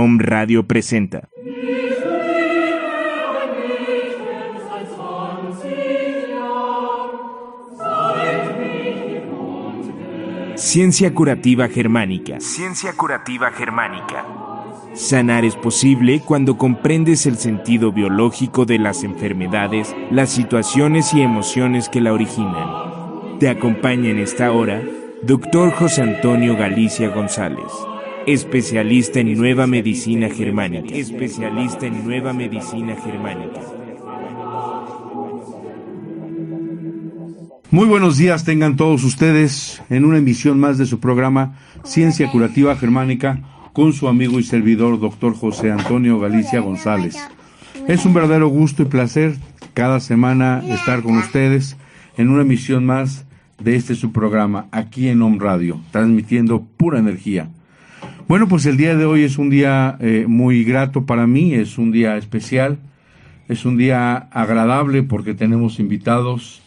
Om Radio presenta Ciencia Curativa Germánica. Ciencia Curativa Germánica. Sanar es posible cuando comprendes el sentido biológico de las enfermedades, las situaciones y emociones que la originan. Te acompaña en esta hora Dr. José Antonio Galicia González, especialista en Nueva Medicina Germánica. Especialista en Nueva Medicina Germánica. Muy buenos días tengan todos ustedes en una emisión más de su programa Ciencia Curativa Germánica con su amigo y servidor Dr. José Antonio Galicia González. Es un verdadero gusto y placer cada semana estar con ustedes en una emisión más de su programa aquí en Om Radio, transmitiendo pura energía. Bueno, pues el día de hoy es un día muy grato para mí, es un día especial, es un día agradable porque tenemos invitados.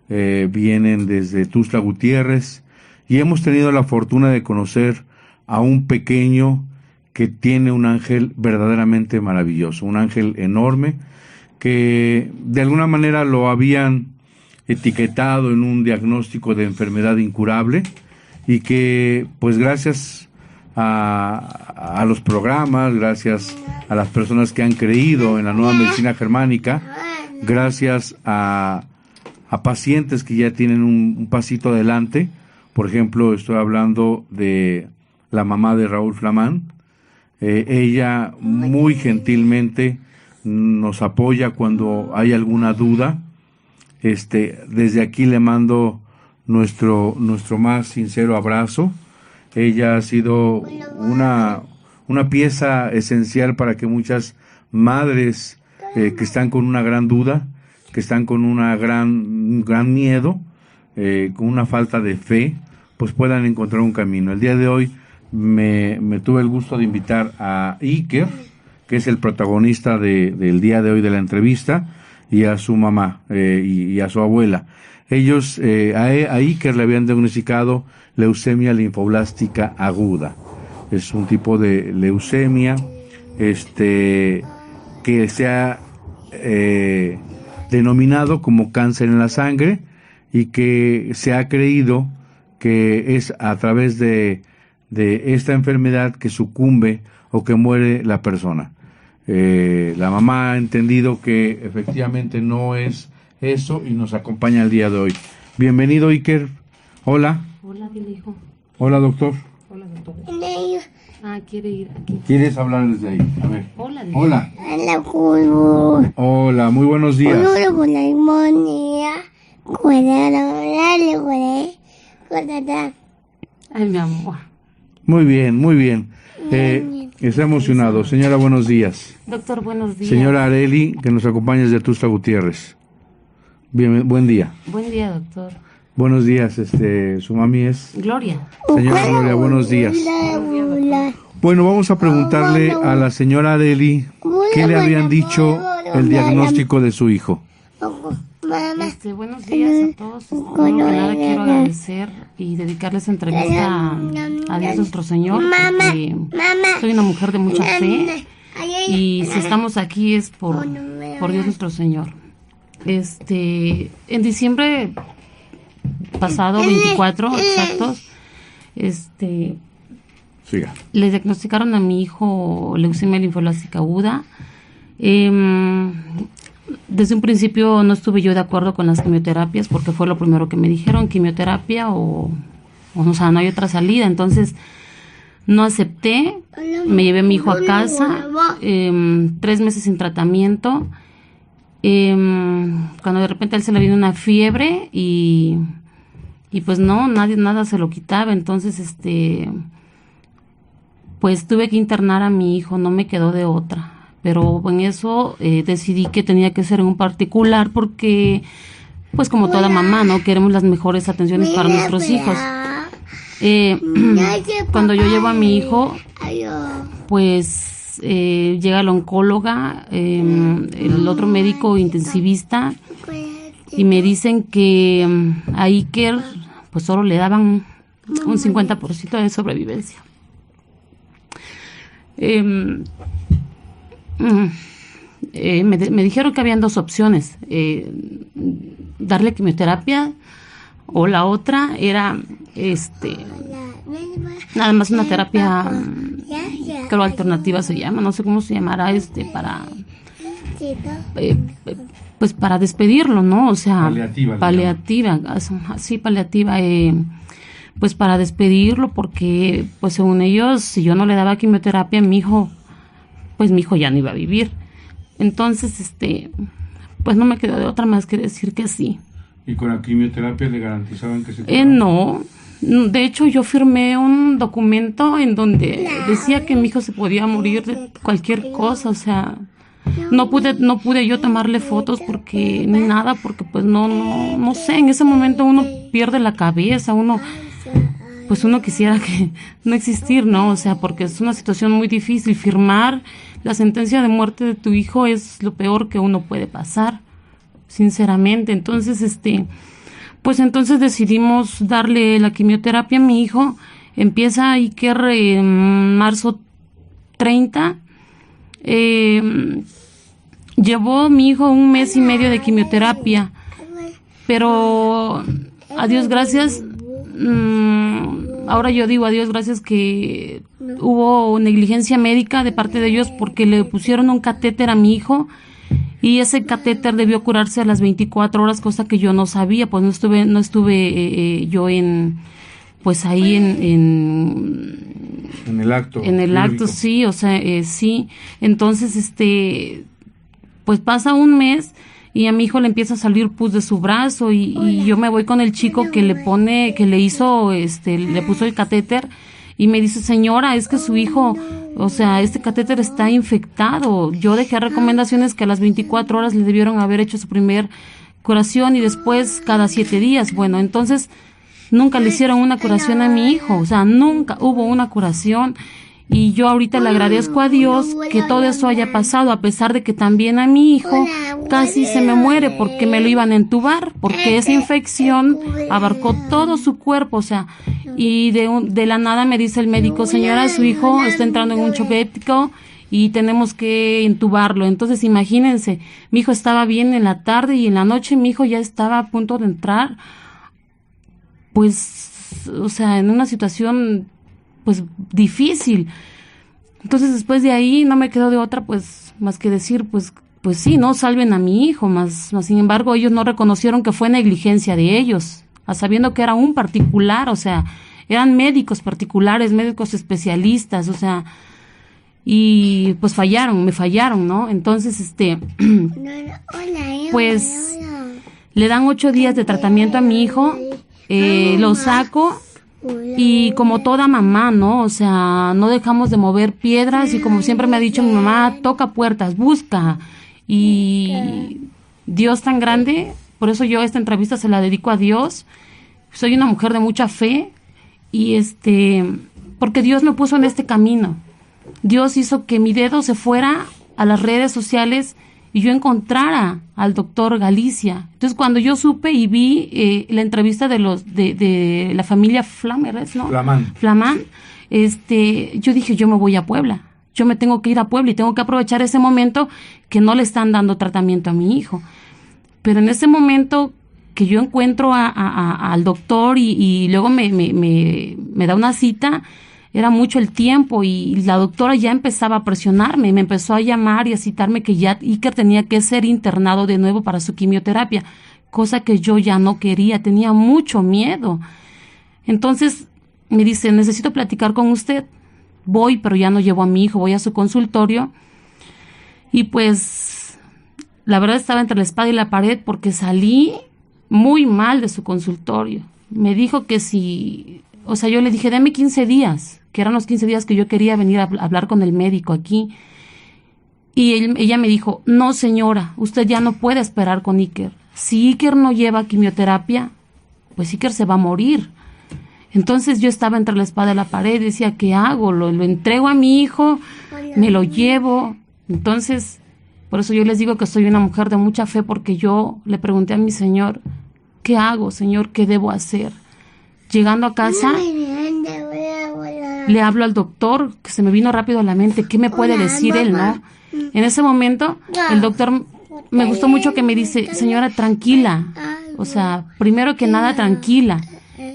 Vienen desde Tuxtla Gutiérrez y hemos tenido la fortuna de conocer a un pequeño que tiene un ángel verdaderamente maravilloso, un ángel enorme que de alguna manera lo habían etiquetado en un diagnóstico de enfermedad incurable y que pues gracias a los programas, gracias a las personas que han creído en la nueva medicina germánica, gracias a pacientes que ya tienen un pasito adelante. Por ejemplo, estoy hablando de la mamá de Raúl Flamán. Ella muy gentilmente nos apoya cuando hay alguna duda. Desde aquí le mando nuestro más sincero abrazo. Ella ha sido una pieza esencial para que muchas madres que están con una gran duda, que están con un gran miedo, con una falta de fe, pues puedan encontrar un camino. El día de hoy me tuve el gusto de invitar a Iker, que es el protagonista del día de hoy de la entrevista, y a su mamá y a su abuela. Ellos, a Iker le habían diagnosticado leucemia linfoblástica aguda. Es un tipo de leucemia que se ha denominado como cáncer en la sangre y que se ha creído que es a través de esta enfermedad que sucumbe o que muere la persona. La mamá ha entendido que efectivamente no es eso y nos acompaña el día de hoy. Bienvenido, Iker. Hola. Hola, dile, hijo. Hola, doctor. Hola, doctor. Quiere ir aquí. ¿Quieres hablar desde ahí? A ver. Hola, dile. Hola. Hola, Hola, muy buenos días. Ay, mi amor. Muy bien, muy bien. Está emocionado. Señora, buenos días. Doctor, buenos días. Señora Areli, que nos acompaña desde Tuxtla Gutiérrez. Bien, buen día. Buen día, doctor. Buenos días, su mami es... Gloria. Señora Gloria, buenos días. Bueno, vamos a preguntarle a la señora Areli qué le habían dicho el diagnóstico de su hijo. Buenos días a todos. Primero que nada quiero agradecer y dedicarles esta entrevista a Dios nuestro Señor, porque soy una mujer de mucha fe y si estamos aquí es por Dios nuestro Señor. En diciembre pasado, 24 exactos, Siga. le diagnosticaron a mi hijo leucemia linfoblástica aguda. Desde un principio no estuve yo de acuerdo con las quimioterapias porque fue lo primero que me dijeron, quimioterapia o sea, no hay otra salida. Entonces no acepté, me llevé a mi hijo a casa, 3 meses sin tratamiento. Cuando de repente a él se le vino una fiebre y pues no, nada se lo quitaba. Entonces pues tuve que internar a mi hijo, no me quedó de otra. Pero en eso decidí que tenía que ser en un particular porque, pues como toda mamá, ¿no? Queremos las mejores atenciones para nuestros hijos. Cuando yo llevo a mi hijo, pues llega la oncóloga, el otro médico intensivista, y me dicen que a Iker, pues solo le daban un 50% de sobrevivencia. Me dijeron que habían dos opciones, darle quimioterapia, o la otra era nada más una terapia, creo alternativa se llama, no sé cómo se llamará, para pues para despedirlo, ¿no? O sea, paliativa, así paliativa, pues para despedirlo, porque pues según ellos, si yo no le daba quimioterapia, mi hijo ya no iba a vivir. Entonces, pues no me quedó de otra más que decir que sí. ¿Y con la quimioterapia le garantizaban que se curaba? No. De hecho, yo firmé un documento en donde decía que mi hijo se podía morir de cualquier cosa, o sea, no pude yo tomarle fotos porque ni nada, porque pues no sé, en ese momento uno pierde la cabeza, uno quisiera que no existir, ¿no? O sea, porque es una situación muy difícil. Firmar la sentencia de muerte de tu hijo es lo peor que uno puede pasar, sinceramente. Entonces, pues entonces decidimos darle la quimioterapia a mi hijo. Empieza Iker en marzo 30. Llevó mi hijo 1 mes y medio de quimioterapia, pero a Dios gracias, ahora yo digo a Dios gracias que hubo negligencia médica de parte de ellos, porque le pusieron un catéter a mi hijo y ese catéter debió curarse a las 24 horas, cosa que yo no sabía, pues no estuve yo ahí en el acto. En el acto, sí, o sea, sí. Entonces, pues pasa 1 mes y a mi hijo le empieza a salir pus de su brazo y yo me voy con el chico que le puso el catéter y me dice, señora, es que su hijo, o sea, este catéter está infectado. Yo dejé recomendaciones que a las 24 horas le debieron haber hecho su primer curación y después cada 7 días. Bueno, entonces nunca le hicieron una curación a mi hijo, o sea, nunca hubo una curación. Y yo ahorita le agradezco a Dios que todo eso haya pasado, a pesar de que también a mi hijo casi se me muere porque me lo iban a entubar, porque esa infección abarcó todo su cuerpo, o sea, y de la nada me dice el médico, señora, su hijo está entrando en un choque éptico y tenemos que intubarlo. Entonces imagínense, mi hijo estaba bien en la tarde y en la noche mi hijo ya estaba a punto de entrar, pues, o sea, en una situación pues difícil. Entonces después de ahí no me quedó de otra pues más que decir pues sí, no salven a mi hijo, más sin embargo ellos no reconocieron que fue negligencia de ellos, a sabiendo que era un particular, o sea, eran médicos particulares, médicos especialistas, o sea, y pues me fallaron, ¿no? Entonces pues le dan 8 días de tratamiento a mi hijo, lo saco. Y como toda mamá, ¿no? O sea, no dejamos de mover piedras y como siempre me ha dicho mi mamá, toca puertas, busca. Y Dios tan grande, por eso yo esta entrevista se la dedico a Dios. Soy una mujer de mucha fe y porque Dios me puso en este camino. Dios hizo que mi dedo se fuera a las redes sociales y yo encontrara al doctor Galicia. Entonces, cuando yo supe y vi la entrevista de la familia Flammer, ¿no? Flamán, yo dije, yo me voy a Puebla. Yo me tengo que ir a Puebla y tengo que aprovechar ese momento que no le están dando tratamiento a mi hijo. Pero en ese momento que yo encuentro al doctor y luego me da una cita, era mucho el tiempo y la doctora ya empezaba a presionarme, me empezó a llamar y a citarme que ya Iker tenía que ser internado de nuevo para su quimioterapia, cosa que yo ya no quería, tenía mucho miedo. Entonces me dice, necesito platicar con usted. Voy, pero ya no llevo a mi hijo, voy a su consultorio y pues la verdad estaba entre la espada y la pared porque salí muy mal de su consultorio. Me dijo que yo le dije, dame 15 días, que eran los 15 días que yo quería venir a hablar con el médico aquí. Y ella me dijo, no señora, usted ya no puede esperar con Iker. Si Iker no lleva quimioterapia, pues Iker se va a morir. Entonces yo estaba entre la espada y la pared, decía, ¿qué hago? Lo entrego a mi hijo, me lo llevo. Entonces, por eso yo les digo que soy una mujer de mucha fe, porque yo le pregunté a mi Señor, ¿qué hago, Señor? ¿Qué debo hacer? Llegando a casa, le hablo al doctor, que se me vino rápido a la mente, ¿qué me puede decir él, no? En ese momento, el doctor me gustó mucho que me dice, señora, tranquila, o sea, primero que nada, tranquila,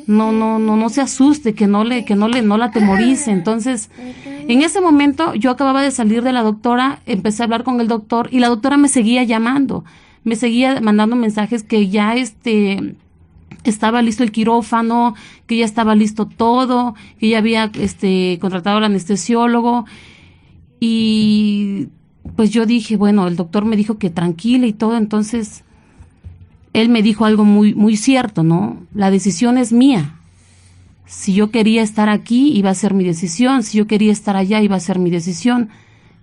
no se asuste, que no la atemorice. Entonces, en ese momento, yo acababa de salir de la doctora, empecé a hablar con el doctor, y la doctora me seguía llamando, me seguía mandando mensajes que ya estaba listo el quirófano, que ya estaba listo todo, que ya había contratado al anestesiólogo. Y pues yo dije, bueno, el doctor me dijo que tranquila y todo, entonces él me dijo algo muy, muy cierto, ¿no? La decisión es mía. Si yo quería estar aquí, iba a ser mi decisión. Si yo quería estar allá, iba a ser mi decisión.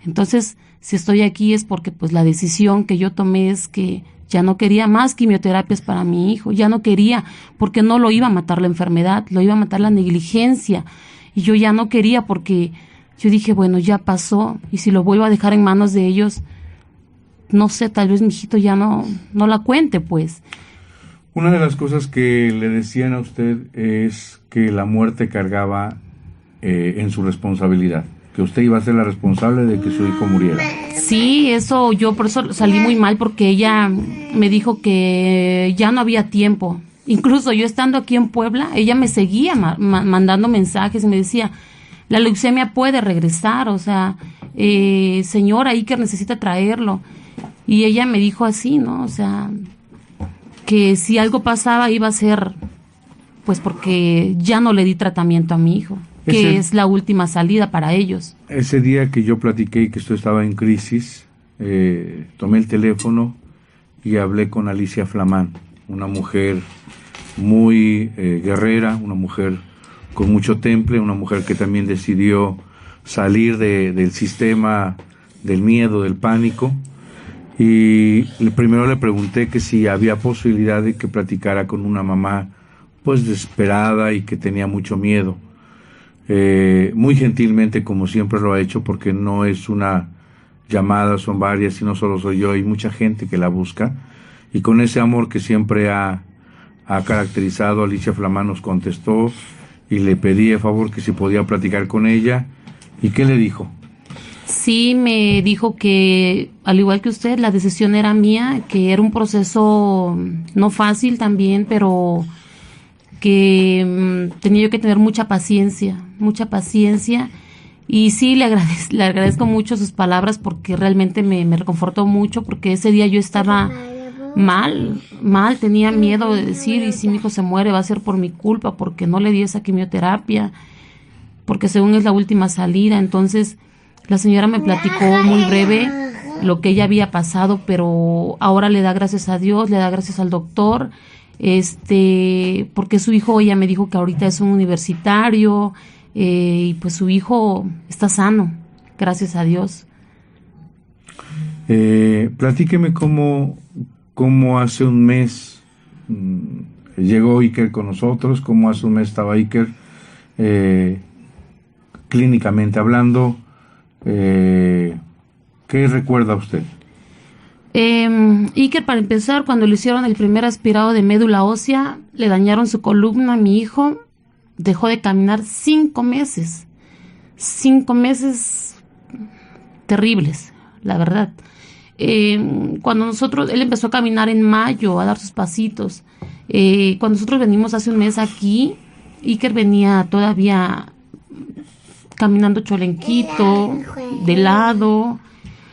Entonces, si estoy aquí es porque pues la decisión que yo tomé es que ya no quería más quimioterapias para mi hijo, ya no quería, porque no lo iba a matar la enfermedad, lo iba a matar la negligencia, y yo ya no quería porque yo dije, bueno, ya pasó, y si lo vuelvo a dejar en manos de ellos, no sé, tal vez mi hijito ya no la cuente, pues. Una de las cosas que le decían a usted es que la muerte cargaba en su responsabilidad, que usted iba a ser la responsable de que su hijo muriera. Sí, eso yo por eso salí muy mal, porque ella me dijo que ya no había tiempo. Incluso yo estando aquí en Puebla, ella me seguía mandando mensajes y me decía, la leucemia puede regresar, o sea, señora Iker necesita traerlo. Y ella me dijo así, ¿no? O sea, que si algo pasaba iba a ser, pues porque ya no le di tratamiento a mi hijo, que es la última salida para ellos. Ese día que yo platiqué y que esto estaba en crisis, tomé el teléfono y hablé con Alicia Flamán, una mujer muy guerrera, una mujer con mucho temple, una mujer que también decidió salir del sistema del miedo, del pánico. Y primero le pregunté que si había posibilidad de que platicara con una mamá pues desesperada y que tenía mucho miedo. Muy gentilmente, como siempre lo ha hecho, porque no es una llamada, son varias y no solo soy yo, hay mucha gente que la busca, y con ese amor que siempre ha caracterizado, Alicia Flamán nos contestó y le pedí a favor que si podía platicar con ella. ¿Y qué le dijo? Sí, me dijo que, al igual que usted, la decisión era mía, que era un proceso no fácil también, pero que tenía yo que tener mucha paciencia, y sí, le agradezco mucho sus palabras, porque realmente me reconfortó mucho, porque ese día yo estaba mal, tenía miedo de decir, y si mi hijo se muere va a ser por mi culpa, porque no le di esa quimioterapia, porque según es la última salida. Entonces la señora me platicó muy breve lo que ella había pasado, pero ahora le da gracias a Dios, le da gracias al doctor, porque su hijo, ella me dijo que ahorita es un universitario, y pues su hijo está sano, gracias a Dios. Platíqueme cómo hace un mes llegó Iker con nosotros, cómo hace un mes estaba Iker clínicamente hablando. ¿Qué recuerda usted? Iker, para empezar, cuando le hicieron el primer aspirado de médula ósea, le dañaron su columna a mi hijo, dejó de caminar 5 meses. 5 meses terribles, la verdad. Cuando él empezó a caminar en mayo, a dar sus pasitos. Cuando nosotros venimos hace un mes aquí, Iker venía todavía caminando cholenquito, de lado,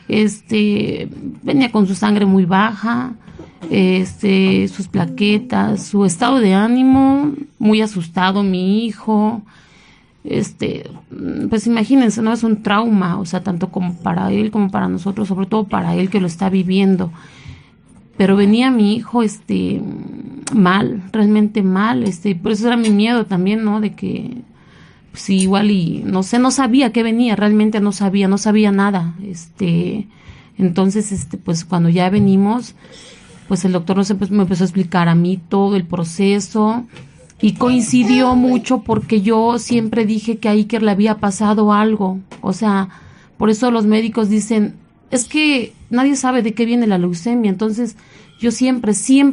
venía con su sangre muy baja, sus plaquetas, su estado de ánimo, muy asustado mi hijo, pues imagínense, ¿no? Es un trauma, o sea, tanto como para él como para nosotros, sobre todo para él que lo está viviendo. Pero venía mi hijo, mal, realmente mal, por eso era mi miedo también, ¿no? De que sí, igual y no sabía qué venía, realmente no sabía nada, entonces, pues cuando ya venimos, pues el doctor me empezó a explicar a mí todo el proceso, y coincidió mucho porque yo siempre dije que a Iker le había pasado algo, o sea, por eso los médicos dicen, es que nadie sabe de qué viene la leucemia, entonces yo siempre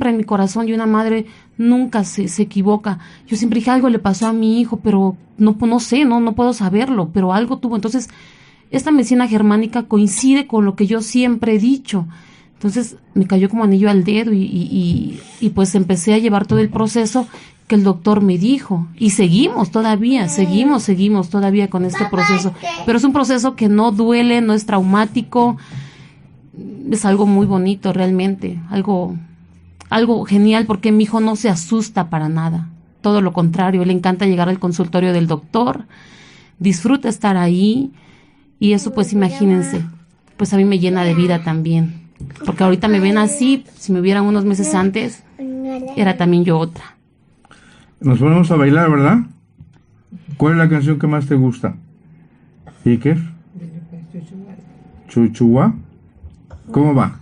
en mi corazón, y una madre nunca se equivoca. Yo siempre dije, algo le pasó a mi hijo, pero no sé, no puedo saberlo, pero algo tuvo. Entonces, esta medicina germánica coincide con lo que yo siempre he dicho. Entonces, me cayó como anillo al dedo y pues empecé a llevar todo el proceso que el doctor me dijo. Y seguimos todavía con este proceso. Pero es un proceso que no duele, no es traumático. Es algo muy bonito realmente, algo genial, porque mi hijo no se asusta para nada, todo lo contrario, le encanta llegar al consultorio del doctor, disfruta estar ahí, y eso pues imagínense, pues a mí me llena de vida también, porque ahorita me ven así, si me vieran unos meses antes, era también yo otra. Nos ponemos a bailar, ¿verdad? ¿Cuál es la canción que más te gusta? ¿Iker? ¿Chuchuá? ¿Cómo va?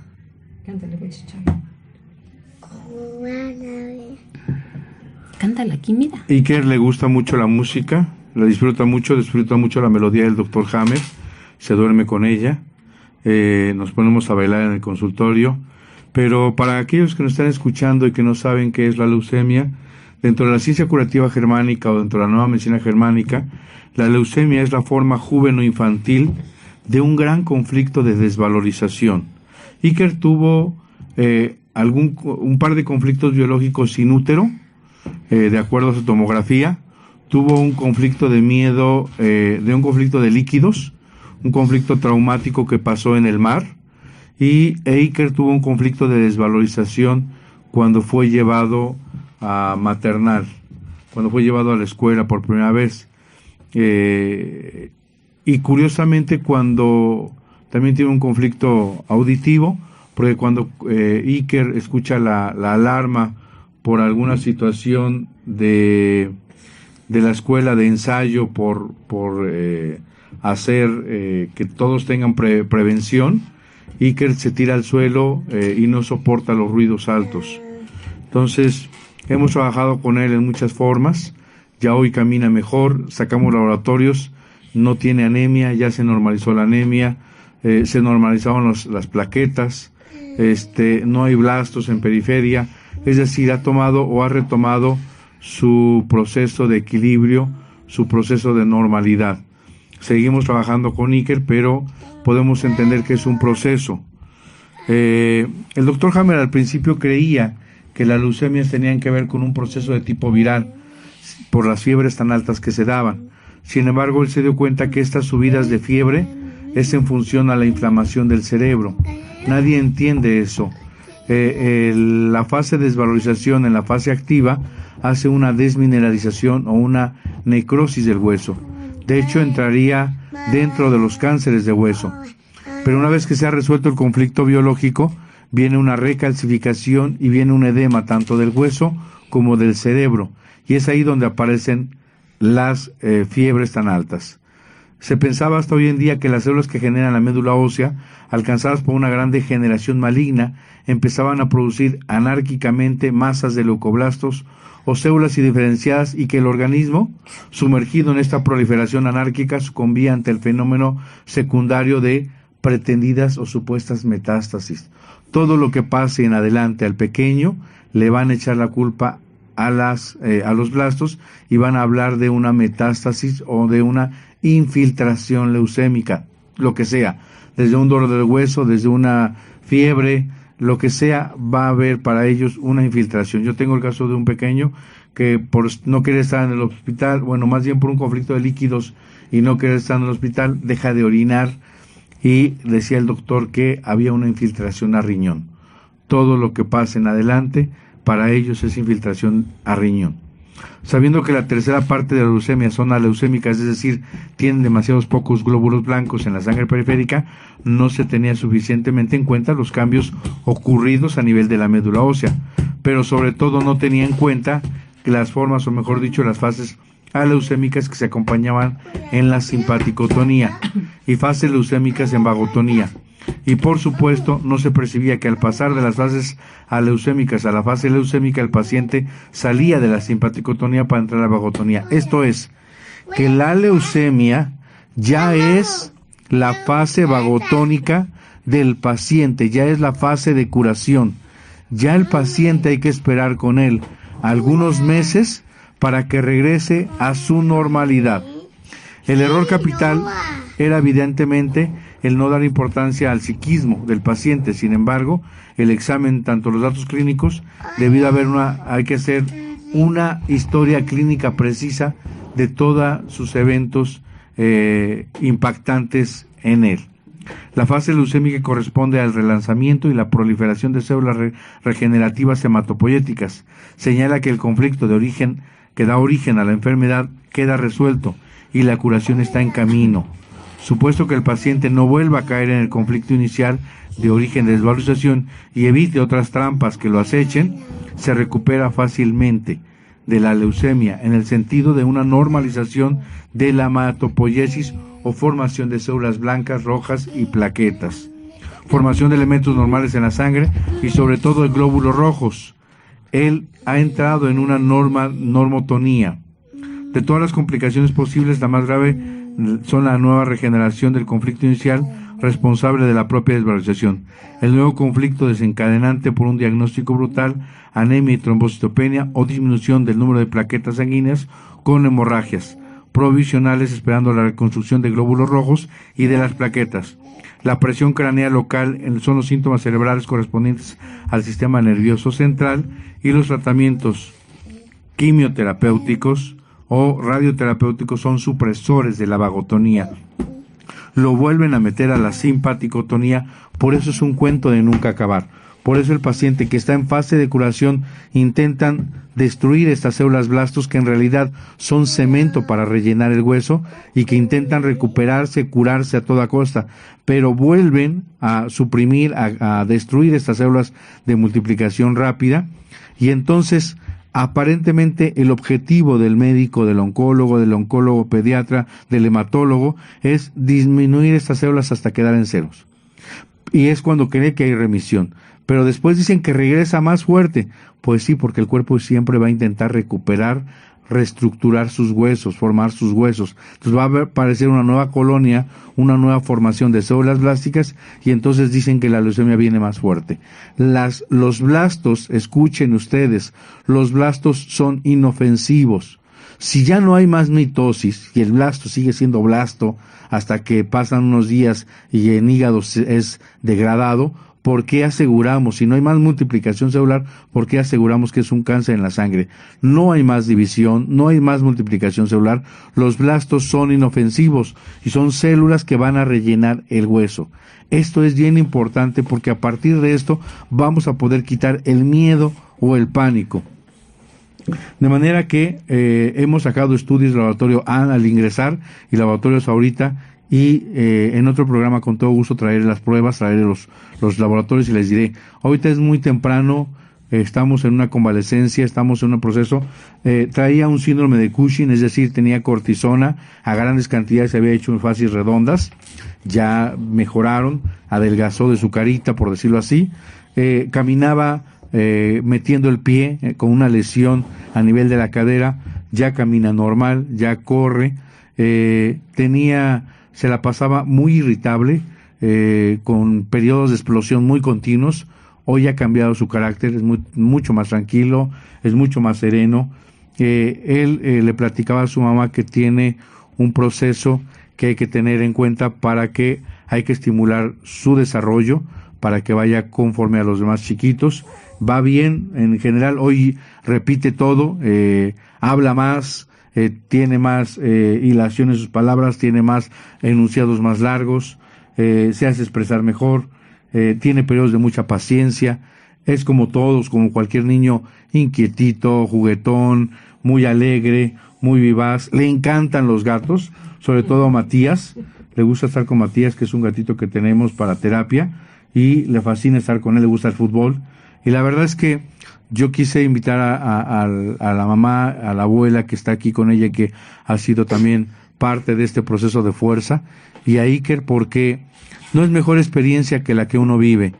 Cántala aquí, mira. Iker le gusta mucho la música, la disfruta mucho la melodía del Dr. Hammer, se duerme con ella, nos ponemos a bailar en el consultorio, pero para aquellos que nos están escuchando y que no saben qué es la leucemia, dentro de la ciencia curativa germánica o dentro de la nueva medicina germánica, la leucemia es la forma juvenil-infantil de un gran conflicto de desvalorización. Iker tuvo un par de conflictos biológicos sin útero, de acuerdo a su tomografía. Tuvo un conflicto de miedo, un conflicto de líquidos, un conflicto traumático que pasó en el mar, y Iker tuvo un conflicto de desvalorización cuando fue llevado a maternal, cuando fue llevado a la escuela por primera vez. Y curiosamente cuando también tiene un conflicto auditivo, porque cuando Iker escucha la alarma por alguna situación de la escuela de ensayo por hacer que todos tengan prevención, Iker se tira al suelo y no soporta los ruidos altos. Entonces hemos trabajado con él en muchas formas, ya hoy camina mejor, sacamos laboratorios, no tiene anemia, ya se normalizó la anemia, se normalizaron las plaquetas, no hay blastos en periferia, es decir, ha tomado o ha retomado su proceso de equilibrio, su proceso de normalidad. Seguimos trabajando con Iker, pero podemos entender que es un proceso. El doctor Hammer al principio creía que las leucemias tenían que ver con un proceso de tipo viral, por las fiebres tan altas que se daban. Sin embargo, él se dio cuenta que estas subidas de fiebre es en función a la inflamación del cerebro. Nadie entiende eso. La fase de desvalorización en la fase activa hace una desmineralización o una necrosis del hueso. De hecho, entraría dentro de los cánceres de hueso. Pero una vez que se ha resuelto el conflicto biológico, viene una recalcificación y viene un edema tanto del hueso como del cerebro. Y es ahí donde aparecen las fiebres tan altas. Se pensaba hasta hoy en día que las células que generan la médula ósea, alcanzadas por una gran degeneración maligna, empezaban a producir anárquicamente masas de leucoblastos o células indiferenciadas, y que el organismo, sumergido en esta proliferación anárquica, sucumbía ante el fenómeno secundario de pretendidas o supuestas metástasis. Todo lo que pase en adelante al pequeño le van a echar la culpa a los blastos y van a hablar de una metástasis o de una infiltración leucémica, lo que sea, desde un dolor del hueso, desde una fiebre, lo que sea, va a haber para ellos una infiltración. Yo tengo el caso de un pequeño que por no querer estar en el hospital, bueno, más bien por un conflicto de líquidos y no querer estar en el hospital, deja de orinar y decía el doctor que había una infiltración a riñón. Todo lo que pase en adelante para ellos es infiltración a riñón. Sabiendo que la tercera parte de la leucemia son aleucémicas, es decir, tienen demasiados pocos glóbulos blancos en la sangre periférica, no se tenía suficientemente en cuenta los cambios ocurridos a nivel de la médula ósea, pero sobre todo no tenía en cuenta que las formas, o mejor dicho, las fases aleucémicas que se acompañaban en la simpaticotonía y fases leucémicas en vagotonía. Y por supuesto no se percibía que al pasar de las fases aleucémicas a la fase leucémica el paciente salía de la simpaticotonía para entrar a la vagotonía. Esto es, que la leucemia ya es la fase vagotónica del paciente, ya es la fase de curación. Ya el paciente hay que esperar con él algunos meses para que regrese a su normalidad. El error capital era evidentemente el no dar importancia al psiquismo del paciente. Sin embargo, el examen, tanto los datos clínicos, hay que hacer una historia clínica precisa de todos sus eventos impactantes en él. La fase leucémica corresponde al relanzamiento y la proliferación de células regenerativas hematopoyéticas. Señala que el conflicto de origen que da origen a la enfermedad queda resuelto y la curación está en camino. Supuesto que el paciente no vuelva a caer en el conflicto inicial de origen de desvalorización y evite otras trampas que lo acechen, se recupera fácilmente de la leucemia en el sentido de una normalización de la hematopoiesis o formación de células blancas, rojas y plaquetas, formación de elementos normales en la sangre y sobre todo de glóbulos rojos. Él ha entrado en una normotonía. De todas las complicaciones posibles, la más grave son la nueva regeneración del conflicto inicial responsable de la propia desvalorización, el nuevo conflicto desencadenante por un diagnóstico brutal, anemia y trombocitopenia o disminución del número de plaquetas sanguíneas con hemorragias provisionales esperando la reconstrucción de glóbulos rojos y de las plaquetas. La presión craneal local son los síntomas cerebrales correspondientes al sistema nervioso central y los tratamientos quimioterapéuticos o radioterapéuticos son supresores de la vagotonía. Lo vuelven a meter a la simpaticotonía, por eso es un cuento de nunca acabar. Por eso el paciente que está en fase de curación intentan destruir estas células blastos que en realidad son cemento para rellenar el hueso y que intentan recuperarse, curarse a toda costa, pero vuelven a suprimir, a destruir estas células de multiplicación rápida y entonces aparentemente el objetivo del médico, del oncólogo pediatra, del hematólogo es disminuir estas células hasta quedar en ceros. Y es cuando cree que hay remisión. Pero después dicen que regresa más fuerte. Pues sí, porque el cuerpo siempre va a intentar recuperar, reestructurar sus huesos, formar sus huesos. Entonces va a aparecer una nueva colonia, una nueva formación de células blásticas y entonces dicen que la leucemia viene más fuerte. Los blastos, escuchen ustedes, los blastos son inofensivos. Si ya no hay más mitosis y el blasto sigue siendo blasto hasta que pasan unos días y en hígado es degradado, ¿por qué aseguramos, si no hay más multiplicación celular, por qué aseguramos que es un cáncer en la sangre? No hay más división, no hay más multiplicación celular, los blastos son inofensivos y son células que van a rellenar el hueso. Esto es bien importante porque a partir de esto vamos a poder quitar el miedo o el pánico. De manera que hemos sacado estudios de laboratorio al ingresar y laboratorios ahorita y en otro programa con todo gusto traeré las pruebas, traeré los laboratorios y les diré, ahorita es muy temprano, estamos en una convalescencia, estamos en un proceso, traía un síndrome de Cushing, es decir, tenía cortisona a grandes cantidades, se había hecho en fases redondas, ya mejoraron, adelgazó de su carita, por decirlo así, caminaba metiendo el pie con una lesión a nivel de la cadera, ya camina normal, ya corre, se la pasaba muy irritable, con periodos de explosión muy continuos. Hoy ha cambiado su carácter, es mucho más tranquilo, es mucho más sereno. Él le platicaba a su mamá que tiene un proceso que hay que tener en cuenta para que hay que estimular su desarrollo, para que vaya conforme a los demás chiquitos. Va bien, en general, hoy repite todo, habla más, tiene más hilación en sus palabras, tiene más enunciados más largos, se hace expresar mejor, tiene periodos de mucha paciencia, es como todos, como cualquier niño, inquietito, juguetón, muy alegre, muy vivaz, le encantan los gatos, sobre todo a Matías, le gusta estar con Matías, que es un gatito que tenemos para terapia, y le fascina estar con él, le gusta el fútbol, y la verdad es que yo quise invitar a la mamá, a la abuela que está aquí con ella, que ha sido también parte de este proceso de fuerza, y a Iker, porque no es mejor experiencia que la que uno vive.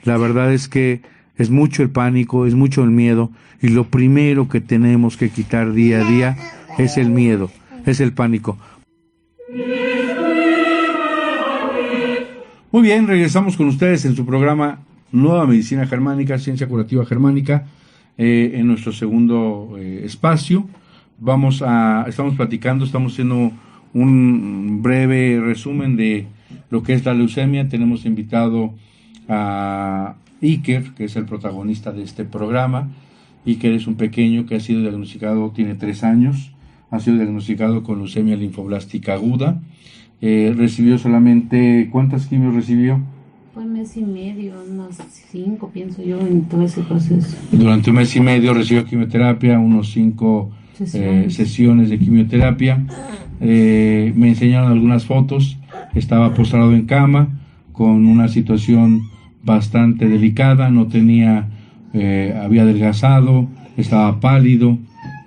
La verdad es que es mucho el pánico, es mucho el miedo, y lo primero que tenemos que quitar día a día es el miedo, es el pánico. Muy bien, regresamos con ustedes en su programa Nueva Medicina Germánica, Ciencia Curativa Germánica. en nuestro segundo espacio. Estamos platicando, estamos haciendo un breve resumen de lo que es la leucemia. Tenemos invitado a Iker, que es el protagonista de este programa. Iker es un pequeño que ha sido diagnosticado, tiene 3 años, ha sido diagnosticado con leucemia linfoblástica aguda. Recibió solamente, ¿cuántas quimios recibió? Fue 1 mes y medio, unos 5 pienso yo en todo ese proceso. Durante 1 mes y medio recibió quimioterapia, unos 5 sesiones de quimioterapia. Me enseñaron algunas fotos. Estaba postrado en cama con una situación bastante delicada, no tenía, había adelgazado, estaba pálido,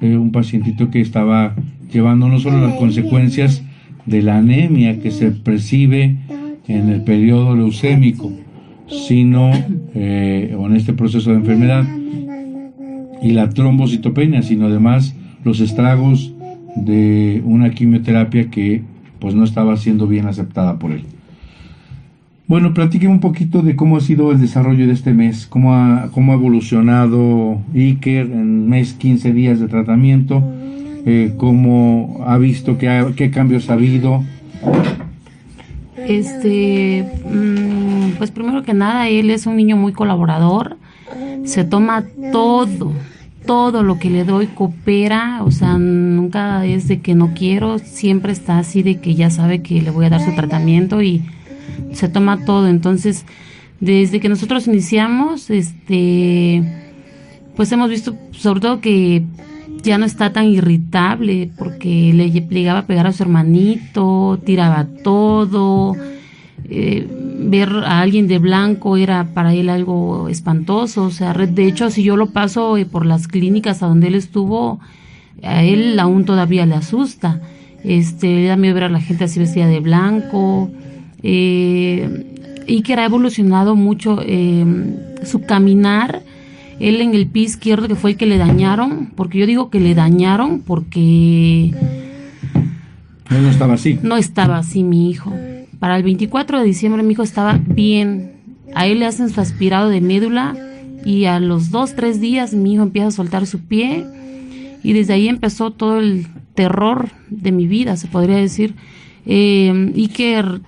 un pacientito que estaba llevando no solo las consecuencias de la anemia que se percibe en el periodo leucémico, sino en este proceso de enfermedad, y la trombocitopenia, sino además los estragos de una quimioterapia que pues no estaba siendo bien aceptada por él. Bueno, platíqueme un poquito de cómo ha sido el desarrollo de este mes, cómo ha evolucionado Iker en mes, 15 días de tratamiento, cómo ha visto, qué cambios ha habido. Pues primero que nada, él es un niño muy colaborador, se toma todo lo que le doy, coopera, o sea, nunca es de que no quiero, siempre está así de que ya sabe que le voy a dar su tratamiento y se toma todo. Entonces, desde que nosotros iniciamos, pues hemos visto sobre todo que ya no está tan irritable, porque le llegaba a pegar a su hermanito, tiraba todo, ver a alguien de blanco era para él algo espantoso. O sea, de hecho, si yo lo paso por las clínicas a donde él estuvo, a él aún todavía le asusta. Le da miedo ver a la gente así vestida de blanco. Iker ha evolucionado mucho su caminar. Él en el pie izquierdo, que fue el que le dañaron, porque yo digo que le dañaron porque Él no estaba así. No estaba así mi hijo. Para el 24 de diciembre mi hijo estaba bien. A él le hacen su aspirado de médula y a los 2-3 días mi hijo empieza a soltar su pie, y desde ahí empezó todo el terror de mi vida, se podría decir. Iker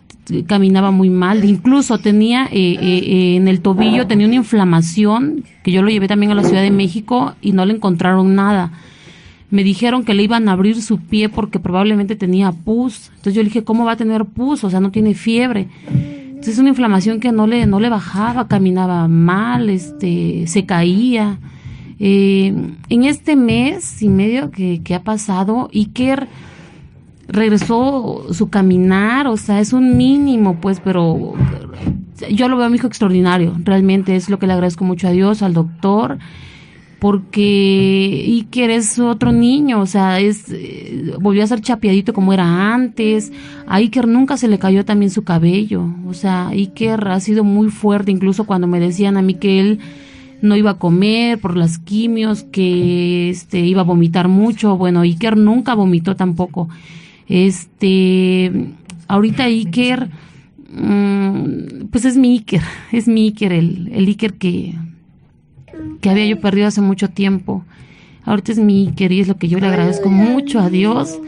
caminaba muy mal, incluso tenía en el tobillo, tenía una inflamación, que yo lo llevé también a la Ciudad de México y no le encontraron nada. Me dijeron que le iban a abrir su pie porque probablemente tenía pus. Entonces yo le dije, ¿cómo va a tener pus? O sea, no tiene fiebre. Entonces es una inflamación que no le bajaba, caminaba mal, se caía. En este mes y medio que ha pasado, Iker regresó su caminar, o sea, es un mínimo, pues, pero yo lo veo a mi hijo extraordinario. Realmente es lo que le agradezco mucho a Dios, al doctor, porque Iker es otro niño, o sea, volvió a ser chapeadito como era antes. A Iker nunca se le cayó también su cabello, o sea, Iker ha sido muy fuerte, incluso cuando me decían a mí que él no iba a comer por las quimios, que iba a vomitar mucho. Bueno, Iker nunca vomitó tampoco. Ahorita Iker, pues es mi Iker, el Iker que había yo perdido hace mucho tiempo. Ahorita es mi Iker y es lo que yo le agradezco mucho a Dios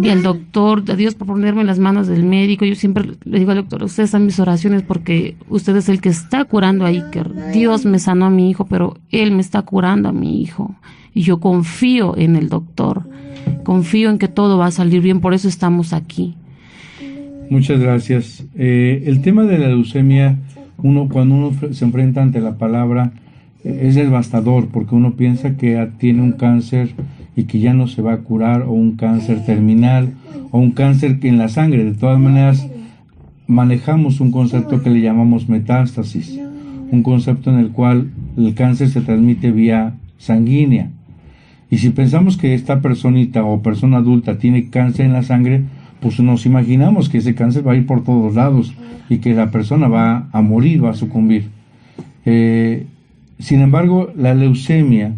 y al doctor, a Dios por ponerme en las manos del médico. Yo siempre le digo al doctor, ustedes están mis oraciones porque usted es el que está curando a Iker. Dios me sanó a mi hijo, pero él me está curando a mi hijo. Y yo confío en el doctor, confío en que todo va a salir bien, por eso estamos aquí. Muchas gracias. El tema de la leucemia, cuando uno se enfrenta ante la palabra, es devastador, porque uno piensa que tiene un cáncer y que ya no se va a curar, o un cáncer terminal, o un cáncer que en la sangre. De todas maneras, manejamos un concepto que le llamamos metástasis, un concepto en el cual el cáncer se transmite vía sanguínea. Y si pensamos que esta personita o persona adulta tiene cáncer en la sangre, pues nos imaginamos que ese cáncer va a ir por todos lados y que la persona va a morir, va a sucumbir. Sin embargo, la leucemia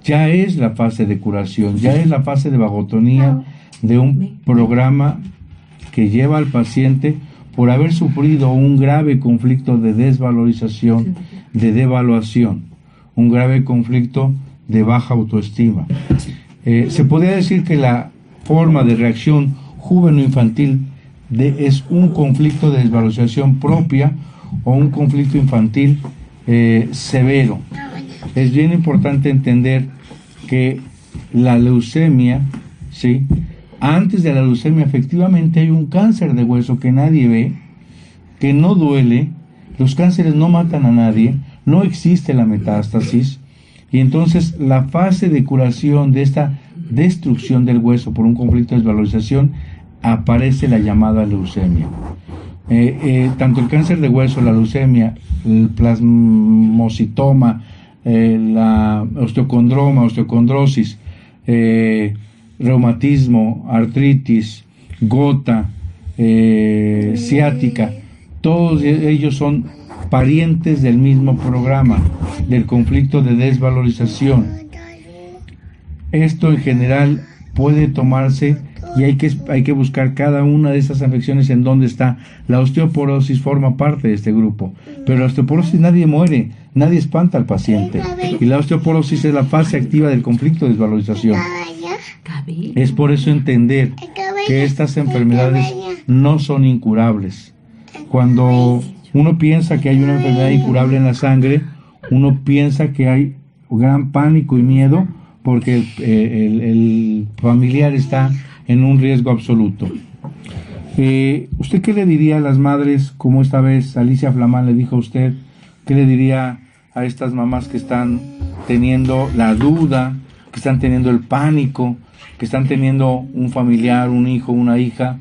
ya es la fase de curación, ya es la fase de vagotonía de un programa que lleva al paciente, por haber sufrido un grave conflicto de desvalorización, de devaluación, un grave conflicto de baja autoestima. Se podría decir que la forma de reacción juvenil-infantil es un conflicto de desvalorización propia o un conflicto infantil severo. Es bien importante entender que la leucemia, ¿sí? Antes de la leucemia efectivamente hay un cáncer de hueso que nadie ve, que no duele, los cánceres no matan a nadie, no existe la metástasis, y entonces la fase de curación de esta destrucción del hueso por un conflicto de desvalorización aparece la llamada leucemia. Tanto el cáncer de hueso, la leucemia, el plasmocitoma, la osteocondroma, osteocondrosis, reumatismo, artritis, gota, ciática, todos ellos son parientes del mismo programa, del conflicto de desvalorización. Esto en general puede tomarse y hay que buscar cada una de esas afecciones en dónde está. La osteoporosis forma parte de este grupo, pero la osteoporosis nadie muere, nadie espanta al paciente, y la osteoporosis es la fase activa del conflicto de desvalorización. Es por eso entender que estas enfermedades no son incurables. Cuando uno piensa que hay una enfermedad incurable en la sangre, uno piensa que hay gran pánico y miedo porque el familiar está en un riesgo absoluto. ¿Usted qué le diría a las madres, como esta vez Alicia Flamán le dijo a usted? ¿Qué le diría a estas mamás que están teniendo la duda, que están teniendo el pánico, que están teniendo un familiar, un hijo, una hija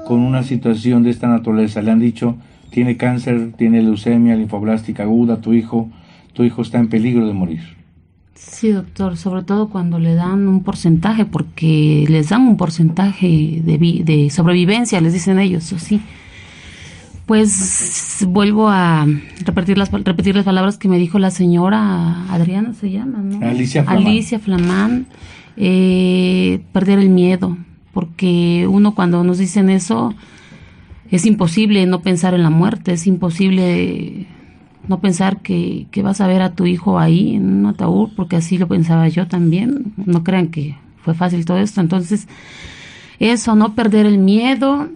con una situación de esta naturaleza? Le han dicho, tiene cáncer, tiene leucemia linfoblástica aguda, tu hijo está en peligro de morir. Sí, doctor, sobre todo cuando le dan un porcentaje, porque les dan un porcentaje de sobrevivencia, les dicen ellos, ¿sí? Pues vuelvo a repetir las palabras que me dijo la señora Adriana, se llama, ¿no? Alicia Flamán. Perder el miedo, porque uno cuando nos dicen eso, es imposible no pensar en la muerte, es imposible no pensar que vas a ver a tu hijo ahí en un ataúd, porque así lo pensaba yo también. No crean que fue fácil todo esto. Entonces, eso, no perder el miedo,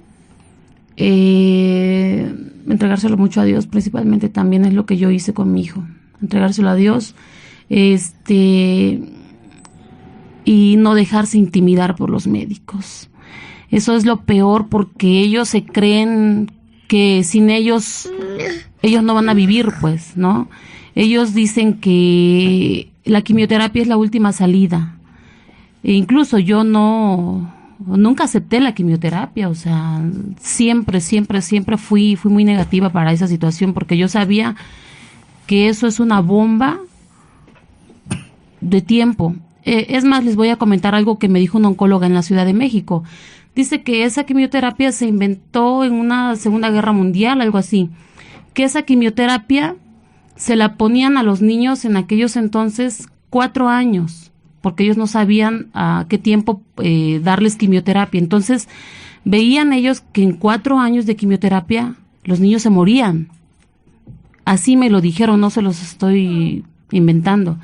entregárselo mucho a Dios, principalmente también es lo que yo hice con mi hijo, entregárselo a Dios, y no dejarse intimidar por los médicos. Eso es lo peor, porque ellos se creen que sin ellos no van a vivir, pues, ¿no? Ellos dicen que la quimioterapia es la última salida. E incluso yo nunca acepté la quimioterapia, o sea, siempre fui muy negativa para esa situación, porque yo sabía que eso es una bomba de tiempo. Es más, les voy a comentar algo que me dijo una oncóloga en la Ciudad de México. Dice que esa quimioterapia se inventó en una Segunda Guerra Mundial, algo así. Que esa quimioterapia se la ponían a los niños en aquellos entonces 4 años, porque ellos no sabían a qué tiempo darles quimioterapia. Entonces, veían ellos que en 4 años de quimioterapia los niños se morían. Así me lo dijeron, no se los estoy inventando.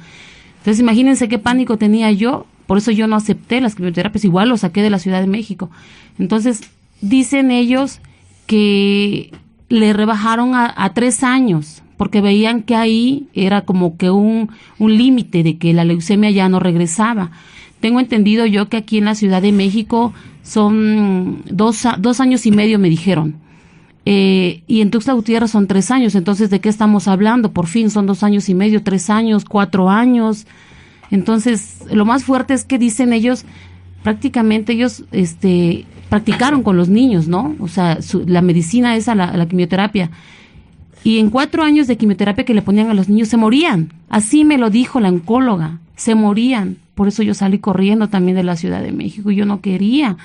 Entonces, imagínense qué pánico tenía yo, por eso yo no acepté las quimioterapias, igual lo saqué de la Ciudad de México. Entonces, dicen ellos que le rebajaron a 3 años, porque veían que ahí era como que un límite de que la leucemia ya no regresaba. Tengo entendido yo que aquí en la Ciudad de México son 2 años y medio, me dijeron. Y en Tuxtla Gutiérrez son 3 años. Entonces, ¿de qué estamos hablando? Por fin son 2 años y medio, 3 años, 4 años. Entonces, lo más fuerte es que dicen ellos, prácticamente ellos practicaron con los niños, ¿no? O sea, la medicina esa, la quimioterapia. Y en 4 años de quimioterapia que le ponían a los niños, se morían. Así me lo dijo la oncóloga, se morían. Por eso yo salí corriendo también de la Ciudad de México. Yo no quería.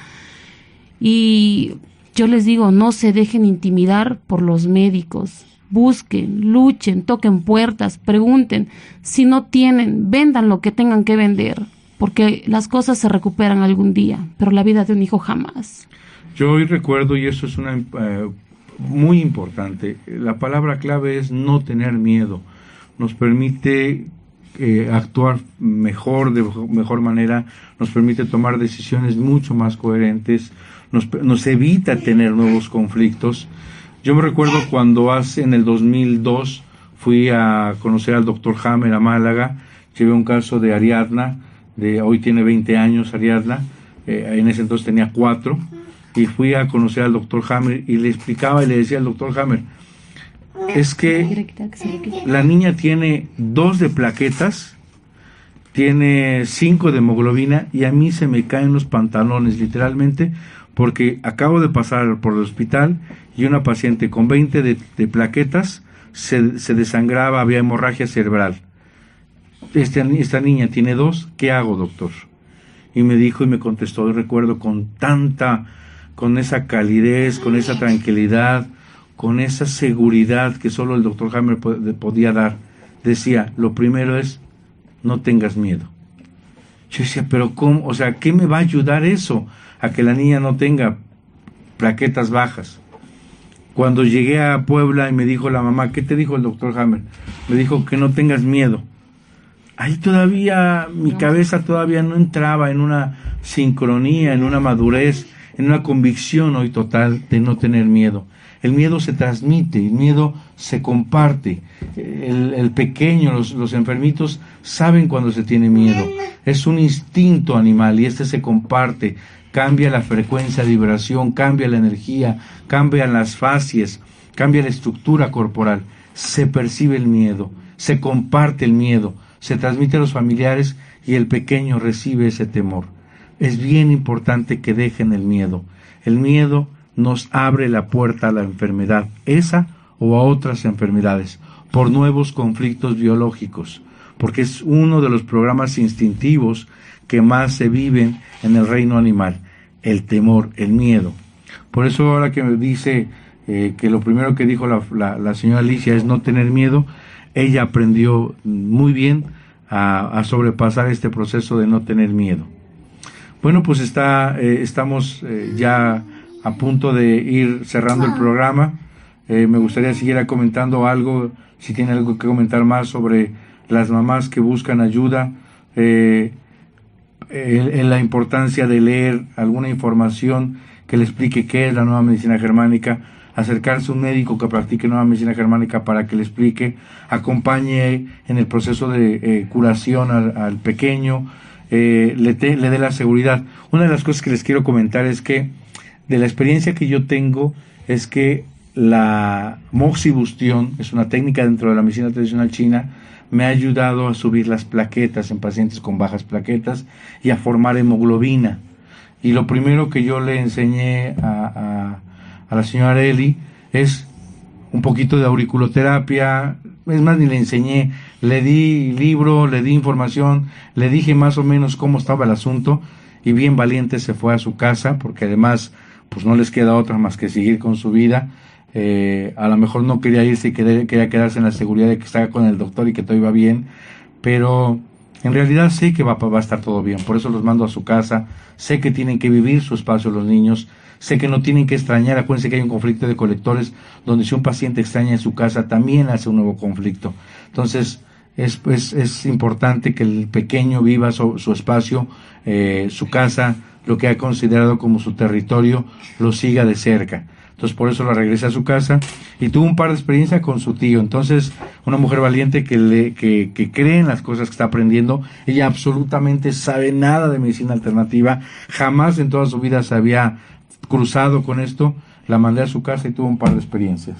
Y yo les digo, no se dejen intimidar por los médicos. Busquen, luchen, toquen puertas, pregunten. Si no tienen, vendan lo que tengan que vender, porque las cosas se recuperan algún día, pero la vida de un hijo jamás. Yo hoy recuerdo, y eso es muy importante, la palabra clave es no tener miedo. nos permite actuar mejor, de mejor manera, nos permite tomar decisiones mucho más coherentes, nos evita tener nuevos conflictos. Yo me recuerdo cuando en el 2002 fui a conocer al doctor Hammer a Málaga, llevé un caso de Ariadna, hoy tiene 20 años Ariadna, en ese entonces tenía 4, y fui a conocer al doctor Hammer y le explicaba y le decía al doctor Hammer, es que la niña tiene 2 de plaquetas, tiene 5 de hemoglobina y a mí se me caen los pantalones literalmente porque acabo de pasar por el hospital y una paciente con 20 de plaquetas se desangraba, había hemorragia cerebral. Esta niña tiene 2, ¿qué hago, doctor? Y me dijo y me contestó, y recuerdo con esa calidez, con esa tranquilidad, con esa seguridad que solo el doctor Hammer podía dar. Decía, lo primero es, no tengas miedo. Yo decía, pero ¿cómo? O sea, ¿qué me va a ayudar eso? A que la niña no tenga plaquetas bajas. Cuando llegué a Puebla y me dijo la mamá, ¿qué te dijo el doctor Hammer? Me dijo que no tengas miedo. Ahí todavía, mi cabeza todavía no entraba en una sincronía, en una madurez, en una convicción hoy total de no tener miedo. El miedo se transmite, el miedo se comparte. El pequeño, los enfermitos saben cuando se tiene miedo. Es un instinto animal y se comparte. Cambia la frecuencia de vibración, cambia la energía, cambian las facies, cambia la estructura corporal. Se percibe el miedo, se comparte el miedo, se transmite a los familiares y el pequeño recibe ese temor. Es bien importante que dejen el miedo. El miedo nos abre la puerta a la enfermedad, esa o a otras enfermedades, por nuevos conflictos biológicos, porque es uno de los programas instintivos que más se viven en el reino animal, el temor, el miedo. Por eso ahora que me dice que lo primero que dijo la señora Alicia es no tener miedo, ella aprendió muy bien a sobrepasar este proceso de no tener miedo. Bueno, pues estamos ya a punto de ir cerrando el programa. Me gustaría seguir comentando algo, si tiene algo que comentar más sobre las mamás que buscan ayuda, en la importancia de leer alguna información que le explique qué es la nueva medicina germánica, acercarse a un médico que practique nueva medicina germánica para que le explique, acompañe en el proceso de curación al pequeño, le dé la seguridad. Una de las cosas que les quiero comentar es que de la experiencia que yo tengo es que la moxibustión es una técnica dentro de la medicina tradicional china, me ha ayudado a subir las plaquetas en pacientes con bajas plaquetas y a formar hemoglobina. Y lo primero que yo le enseñé a la señora Eli es un poquito de auriculoterapia, es más, ni le enseñé, le di libro, le di información, le dije más o menos cómo estaba el asunto y bien valiente se fue a su casa porque además pues no les queda otra más que seguir con su vida. A lo mejor no quería irse y quería quedarse en la seguridad de que estaba con el doctor y que todo iba bien, pero en realidad sé que va a estar todo bien, por eso los mando a su casa, sé que tienen que vivir su espacio los niños, sé que no tienen que extrañar, acuérdense que hay un conflicto de colectores, donde si un paciente extraña en su casa también hace un nuevo conflicto, entonces es importante que el pequeño viva su espacio, su casa, lo que ha considerado como su territorio, lo siga de cerca. Entonces por eso la regresé a su casa y tuvo un par de experiencias con su tío. Entonces una mujer valiente que cree en las cosas que está aprendiendo. Ella absolutamente sabe nada de medicina alternativa, jamás en toda su vida se había cruzado con esto. La mandé a su casa y tuvo un par de experiencias.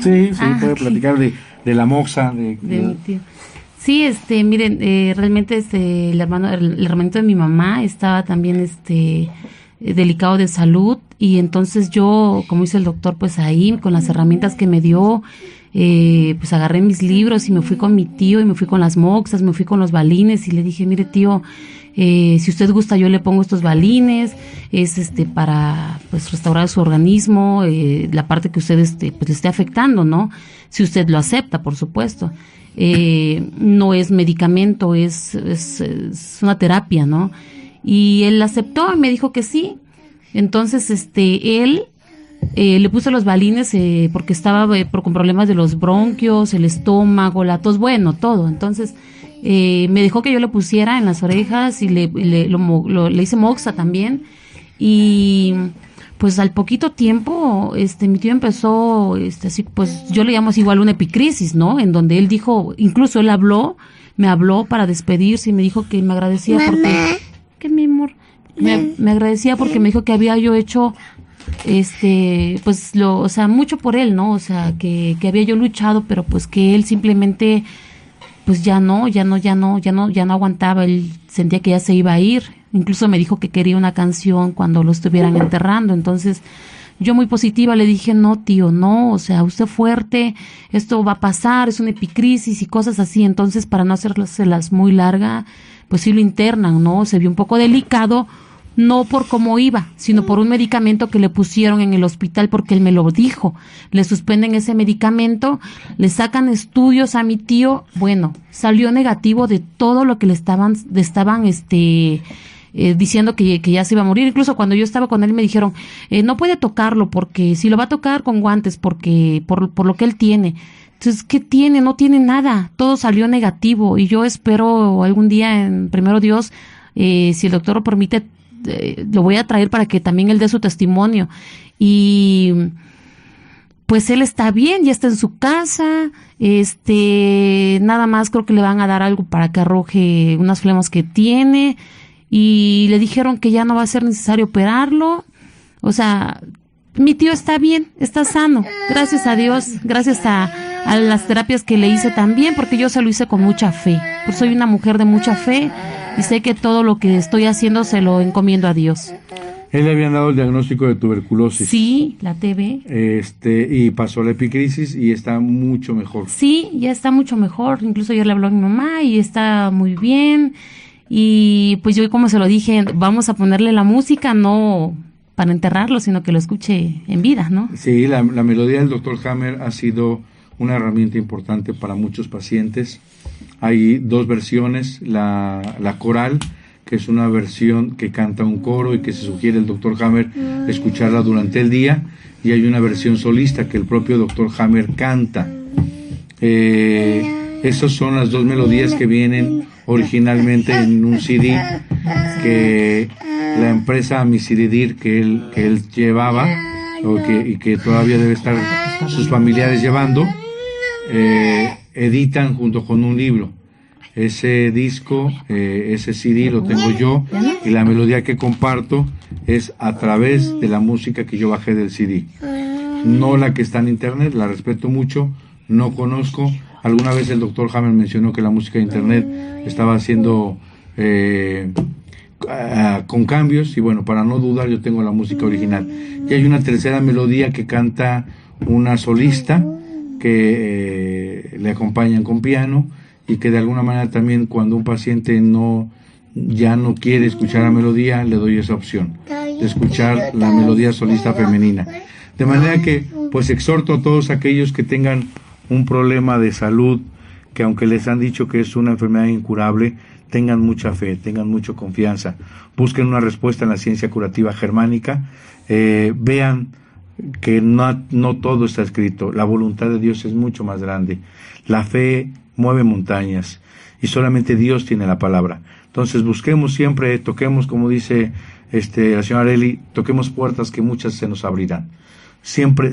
Sí, puede platicar de la moxa, de mi tío. Sí, miren, realmente el hermanito de mi mamá estaba también delicado de salud y entonces yo, como dice el doctor, pues ahí con las herramientas que me dio, pues agarré mis libros y me fui con mi tío y me fui con las moxas, me fui con los balines y le dije, mire tío, si usted gusta yo le pongo estos balines, es para pues restaurar su organismo, la parte que usted pues le esté afectando, ¿no? Si usted lo acepta, por supuesto. No es medicamento, es una terapia, ¿no? Y él aceptó y me dijo que sí. Entonces, él le puse los balines porque estaba con problemas de los bronquios, el estómago, la tos, bueno, todo. Entonces me dejó que yo le pusiera en las orejas y le hice moxa también. Y pues al poquito tiempo mi tío empezó así, pues yo le llamo así igual una epicrisis, ¿no? En donde él dijo, incluso él me habló para despedirse y me dijo que me agradecía porque, que mi amor, me agradecía porque me dijo que había yo hecho pues o sea, mucho por él, ¿no? O sea, que había yo luchado, pero pues que él simplemente pues ya no aguantaba, él sentía que ya se iba a ir. Incluso me dijo que quería una canción cuando lo estuvieran enterrando. Entonces, yo muy positiva le dije, no, tío, no, o sea, usted fuerte, esto va a pasar, es una epicrisis y cosas así. Entonces, para no hacérselas muy larga, pues sí lo internan, ¿no? Se vio un poco delicado, no por cómo iba, sino por un medicamento que le pusieron en el hospital, porque él me lo dijo. Le suspenden ese medicamento, le sacan estudios a mi tío, bueno, salió negativo de todo lo que le estaban diciendo que ya se iba a morir. Incluso cuando yo estaba con él me dijeron, no puede tocarlo, porque si lo va a tocar con guantes, porque por lo que él tiene. Entonces, ¿qué tiene? No tiene nada, todo salió negativo, y yo espero algún día, en primero Dios, si el doctor lo permite, lo voy a traer para que también él dé su testimonio. Y pues él está bien, ya está en su casa, nada más creo que le van a dar algo para que arroje unas flemas que tiene, y le dijeron que ya no va a ser necesario operarlo. O sea, mi tío está bien, está sano, gracias a Dios, gracias a las terapias que le hice también, porque yo se lo hice con mucha fe, pues soy una mujer de mucha fe y sé que todo lo que estoy haciendo se lo encomiendo a Dios. Él le habían dado el diagnóstico de tuberculosis. Sí, la TB. Y pasó la epicrisis y está mucho mejor. Sí, ya está mucho mejor, incluso ayer le habló a mi mamá y está muy bien. Y pues yo, como se lo dije, vamos a ponerle la música, no para enterrarlo, sino que lo escuche en vida, ¿no? Sí, la melodía del Dr. Hammer ha sido una herramienta importante para muchos pacientes. Hay dos versiones, la coral, que es una versión que canta un coro y que se sugiere el Dr. Hammer escucharla durante el día, y hay una versión solista que el propio Dr. Hammer canta. Esas son las dos melodías que vienen originalmente en un CD que la empresa Misiridir que él llevaba y que todavía debe estar sus familiares llevando, editan junto con un libro. Ese disco, ese CD lo tengo yo, y la melodía que comparto es a través de la música que yo bajé del CD. No la que está en internet, la respeto mucho, no conozco. Alguna vez el Dr. Hammer mencionó que la música de internet estaba haciendo con cambios, y bueno, para no dudar, yo tengo la música original. Y hay una tercera melodía que canta una solista que le acompañan con piano, y que de alguna manera también, cuando un paciente ya no quiere escuchar la melodía, le doy esa opción de escuchar la melodía solista femenina. De manera que pues exhorto a todos aquellos que tengan un problema de salud, que aunque les han dicho que es una enfermedad incurable, tengan mucha fe, tengan mucha confianza, busquen una respuesta en la ciencia curativa germánica, vean que no todo está escrito, la voluntad de Dios es mucho más grande, la fe mueve montañas y solamente Dios tiene la palabra. Entonces busquemos siempre, toquemos, como dice la señora Areli, toquemos puertas que muchas se nos abrirán. Siempre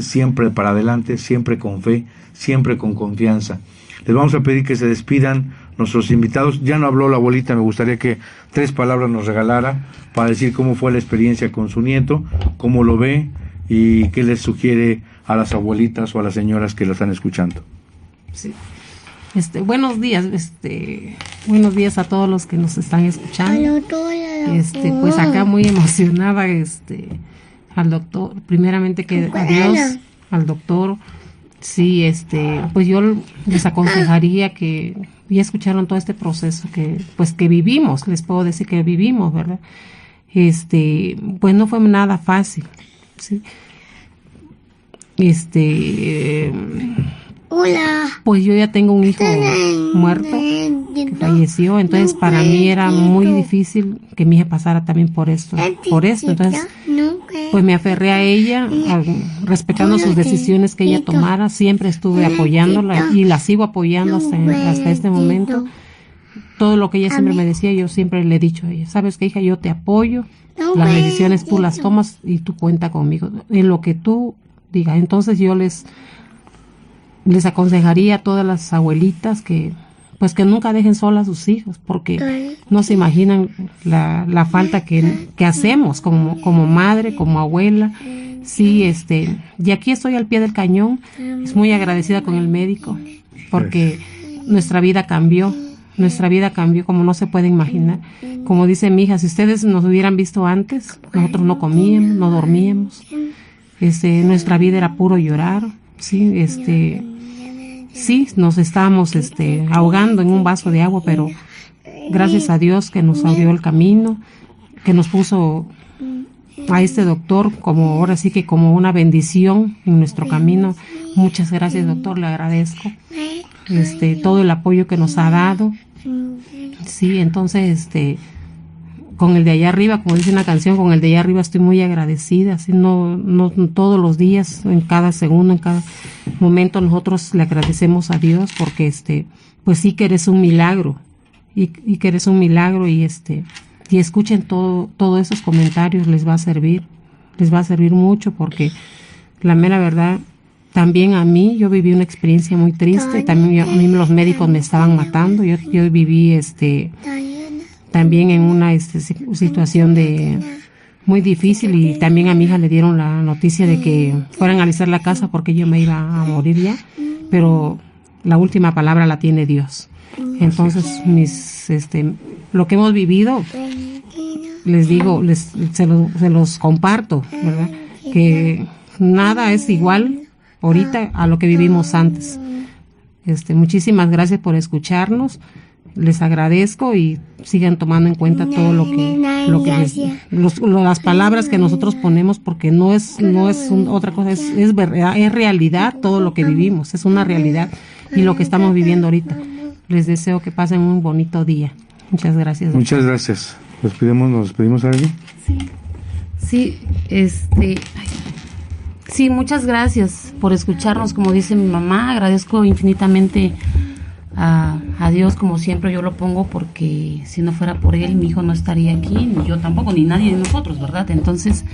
para adelante, siempre con fe, siempre con confianza. Les vamos a pedir que se despidan nuestros invitados. Ya no habló la abuelita, me gustaría que 3 palabras nos regalara para decir cómo fue la experiencia con su nieto, cómo lo ve y qué les sugiere a las abuelitas o a las señoras que la están escuchando. Sí. Buenos días, buenos días a todos los que nos están escuchando. Pues acá muy emocionada, al doctor, primeramente que a Dios, al doctor. Sí, pues yo les aconsejaría que ya escucharon todo este proceso que vivimos, les puedo decir que vivimos, ¿verdad? Pues no fue nada fácil, ¿sí? Hola. Pues yo ya tengo un hijo muerto que falleció, entonces para mí era muy difícil que mi hija pasara también por esto. Entonces pues me aferré a ella, respetando sus decisiones que ella tomara. Siempre estuve apoyándola y la sigo apoyando hasta este momento. Todo lo que ella siempre me decía, yo siempre le he dicho a ella, sabes qué, hija, yo te apoyo, las decisiones tú las tomas y tú cuenta conmigo en lo que tú digas. Entonces yo les aconsejaría a todas las abuelitas que pues que nunca dejen solas a sus hijos, porque no se imaginan la falta que hacemos como madre, como abuela. Sí, y aquí estoy al pie del cañón, es muy agradecida con el médico, porque nuestra vida cambió como no se puede imaginar. Como dice mi hija, si ustedes nos hubieran visto antes, nosotros no comíamos, no dormíamos, nuestra vida era puro llorar, sí, sí, nos estábamos ahogando en un vaso de agua, pero gracias a Dios que nos abrió el camino, que nos puso a este doctor como ahora sí que como una bendición en nuestro camino. Muchas gracias, doctor, le agradezco todo el apoyo que nos ha dado. Sí, entonces con el de allá arriba, como dice una canción, con el de allá arriba estoy muy agradecida. Así no todos los días, en cada segundo, en cada momento nosotros le agradecemos a Dios porque pues sí que eres un milagro y que eres un milagro y escuchen todos esos comentarios, les va a servir mucho, porque la mera verdad, también a mí, yo viví una experiencia muy triste, también a mí los médicos me estaban matando, yo viví también en una situación muy difícil, y también a mi hija le dieron la noticia de que fueran a alistar la casa porque yo me iba a morir ya, pero la última palabra la tiene Dios. Entonces lo que hemos vivido, les digo, se los comparto, ¿verdad? Que nada es igual ahorita a lo que vivimos antes. Muchísimas gracias por escucharnos, les agradezco y sigan tomando en cuenta todo las palabras que nosotros ponemos, porque no es otra cosa, es verdad, es realidad todo lo que vivimos, es una realidad y lo que estamos viviendo ahorita. Les deseo que pasen un bonito día. Muchas gracias, doctor. Muchas gracias. ¿Nos despedimos, Arely? Sí, sí, muchas gracias por escucharnos. Como dice mi mamá, agradezco infinitamente a Dios, como siempre yo lo pongo, porque si no fuera por él, mi hijo no estaría aquí, ni yo tampoco, ni nadie de nosotros, ¿verdad? Entonces,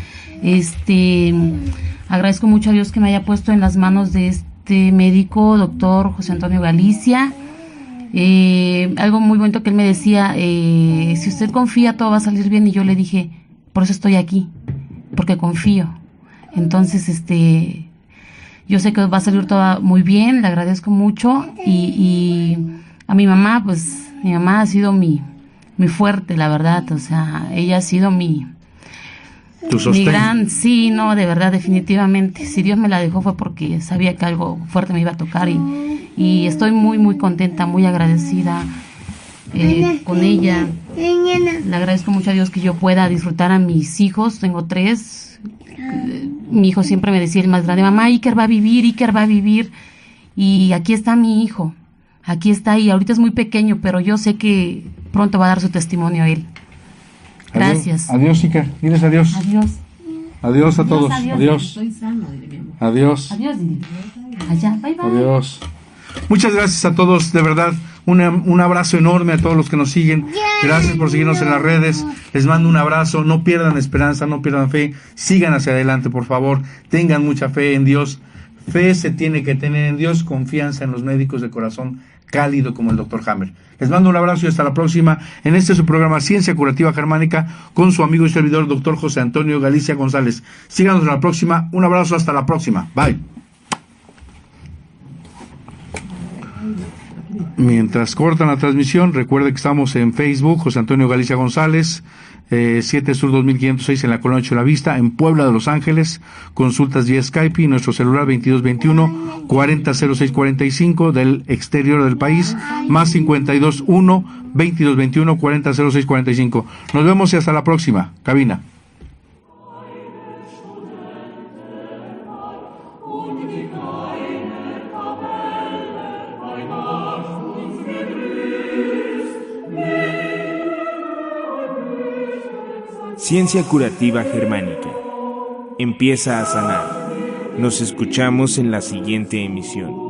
agradezco mucho a Dios que me haya puesto en las manos de este médico, doctor José Antonio Galicia. Algo muy bonito que él me decía, si usted confía, todo va a salir bien, y yo le dije, por eso estoy aquí, porque confío. Entonces, yo sé que va a salir todo muy bien, le agradezco mucho, y a mi mamá, pues, mi mamá ha sido mi fuerte, la verdad, o sea, ella ha sido mi gran, sí, no, de verdad, definitivamente, si Dios me la dejó fue porque sabía que algo fuerte me iba a tocar, y estoy muy, muy contenta, muy agradecida con ella. Le agradezco mucho a Dios que yo pueda disfrutar a mis hijos, tengo 3. Mi hijo siempre me decía, el más grande, mamá, Iker va a vivir, y aquí está mi hijo, aquí está, y ahorita es muy pequeño, pero yo sé que pronto va a dar su testimonio a él. Gracias. Adiós, Iker, diles adiós. Adiós. Adiós a todos. Adiós. Estoy sano, dile, mi amor. Adiós. Adiós, dile. Allá, bye bye. Adiós. Muchas gracias a todos, de verdad, un abrazo enorme a todos los que nos siguen. Gracias por seguirnos en las redes, les mando un abrazo, no pierdan esperanza, no pierdan fe, sigan hacia adelante, por favor, tengan mucha fe en Dios. Fe se tiene que tener en Dios, confianza en los médicos de corazón cálido como el Dr. Hammer. Les mando un abrazo y hasta la próxima en su programa Ciencia Curativa Germánica con su amigo y servidor Dr. José Antonio Galicia González. Síganos en la próxima, un abrazo, hasta la próxima, bye. Mientras cortan la transmisión, recuerde que estamos en Facebook, José Antonio Galicia González, 7 Sur 2506 en la Colonia Chula Vista, en Puebla de Los Ángeles, consultas vía Skype y nuestro celular 2221-400645 del exterior del país, más 521-2221-400645. Nos vemos y hasta la próxima. Cabina. Ciencia Curativa Germánica. empieza a sanar. Nos escuchamos en la siguiente emisión.